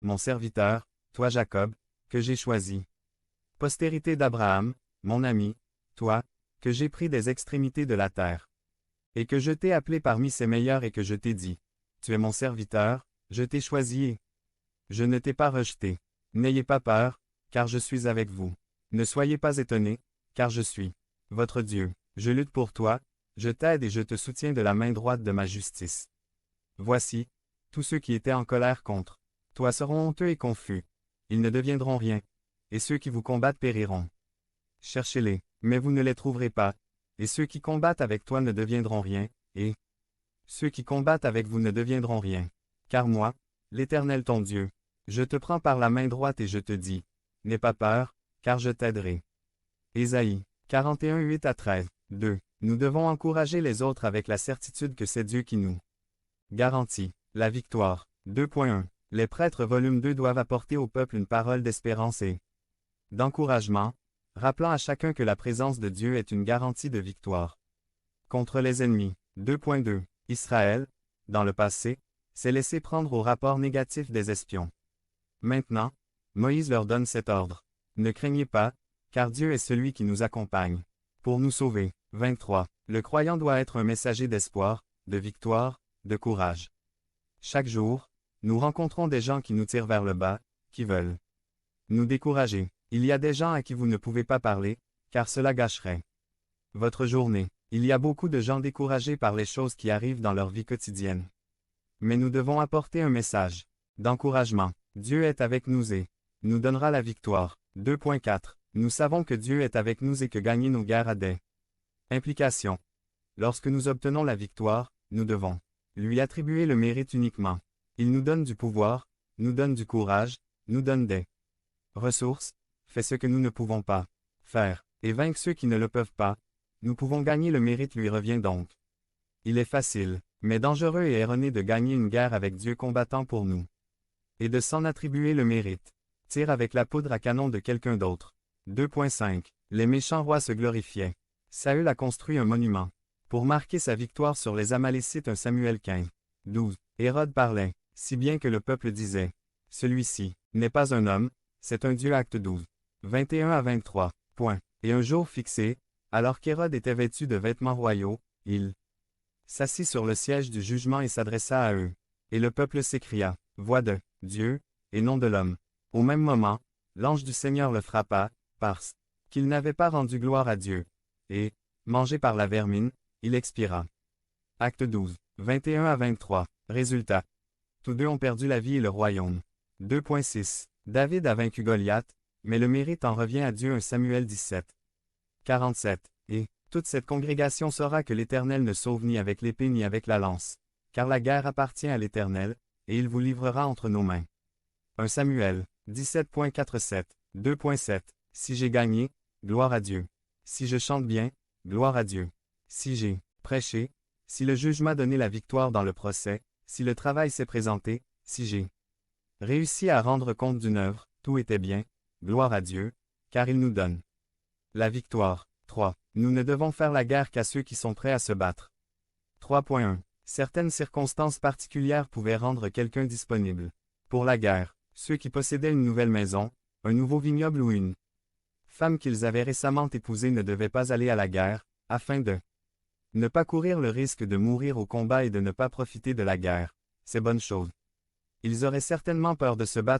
mon serviteur, toi Jacob, que j'ai choisi. Postérité d'Abraham, mon ami, toi, que j'ai pris des extrémités de la terre. Et que je t'ai appelé parmi ces meilleurs et que je t'ai dit, tu es mon serviteur, je t'ai choisi et je ne t'ai pas rejeté. N'ayez pas peur, car je suis avec vous. Ne soyez pas étonnés, car je suis votre Dieu. Je lutte pour toi, je t'aide et je te soutiens de la main droite de ma justice. Voici, tous ceux qui étaient en colère contre toi seront honteux et confus. Ils ne deviendront rien. Et ceux qui vous combattent périront. Cherchez-les, mais vous ne les trouverez pas. Et ceux qui combattent avec toi ne deviendront rien, et ceux qui combattent avec vous ne deviendront rien. Car moi, l'Éternel ton Dieu, je te prends par la main droite et je te dis, n'aie pas peur, car je t'aiderai. Ésaïe 41, 8 à 13, 2. Nous devons encourager les autres avec la certitude que c'est Dieu qui nous garantit la victoire. 2.1. Les prêtres volume 2 doivent apporter au peuple une parole d'espérance et d'encouragement, rappelant à chacun que la présence de Dieu est une garantie de victoire contre les ennemis. 2.2. Israël, dans le passé, s'est laissé prendre au rapport négatif des espions. Maintenant, Moïse leur donne cet ordre. Ne craignez pas, car Dieu est celui qui nous accompagne pour nous sauver. 23. Le croyant doit être un messager d'espoir, de victoire, de courage. Chaque jour, nous rencontrons des gens qui nous tirent vers le bas, qui veulent nous décourager. Il y a des gens à qui vous ne pouvez pas parler, car cela gâcherait votre journée. Il y a beaucoup de gens découragés par les choses qui arrivent dans leur vie quotidienne. Mais nous devons apporter un message d'encouragement. Dieu est avec nous et nous donnera la victoire. 2.4. Nous savons que Dieu est avec nous et que gagner nos guerres a des implications. Lorsque nous obtenons la victoire, nous devons lui attribuer le mérite uniquement. Il nous donne du pouvoir, nous donne du courage, nous donne des ressources, fait ce que nous ne pouvons pas faire, et vaincre ceux qui ne le peuvent pas. Nous pouvons gagner, le mérite lui revient donc. Il est facile, mais dangereux et erroné de gagner une guerre avec Dieu combattant pour nous. Et de s'en attribuer le mérite. Tire avec la poudre à canon de quelqu'un d'autre. 2.5. Les méchants rois se glorifiaient. Saül a construit un monument pour marquer sa victoire sur les Amalécites. 1 Samuel 15. 12. Hérode parlait, si bien que le peuple disait, celui-ci n'est pas un homme, c'est un Dieu. Acte 12. 21 à 23. Point. Et un jour fixé, alors qu'Hérode était vêtu de vêtements royaux, il s'assit sur le siège du jugement et s'adressa à eux. Et le peuple s'écria, voix de Dieu, et non de l'homme. Au même moment, l'ange du Seigneur le frappa, parce qu'il n'avait pas rendu gloire à Dieu. Et, mangé par la vermine, il expira. Acte 12, 21 à 23. Résultat. Tous deux ont perdu la vie et le royaume. 2.6. David a vaincu Goliath, mais le mérite en revient à Dieu. 1 Samuel 17. 47. Et toute cette congrégation saura que l'Éternel ne sauve ni avec l'épée ni avec la lance. Car la guerre appartient à l'Éternel, et il vous livrera entre nos mains. 1 Samuel 17.47. 2.7. Si j'ai gagné, gloire à Dieu. Si je chante bien, gloire à Dieu. Si j'ai prêché, si le juge m'a donné la victoire dans le procès, si le travail s'est présenté, si j'ai réussi à rendre compte d'une œuvre, tout était bien, gloire à Dieu, car il nous donne la victoire. 3. Nous ne devons faire la guerre qu'à ceux qui sont prêts à se battre. 3.1. Certaines circonstances particulières pouvaient rendre quelqu'un disponible pour la guerre. Ceux qui possédaient une nouvelle maison, un nouveau vignoble ou une femme qu'ils avaient récemment épousée ne devaient pas aller à la guerre, afin de ne pas courir le risque de mourir au combat et de ne pas profiter de la guerre. C'est bonne chose. Ils auraient certainement peur de se battre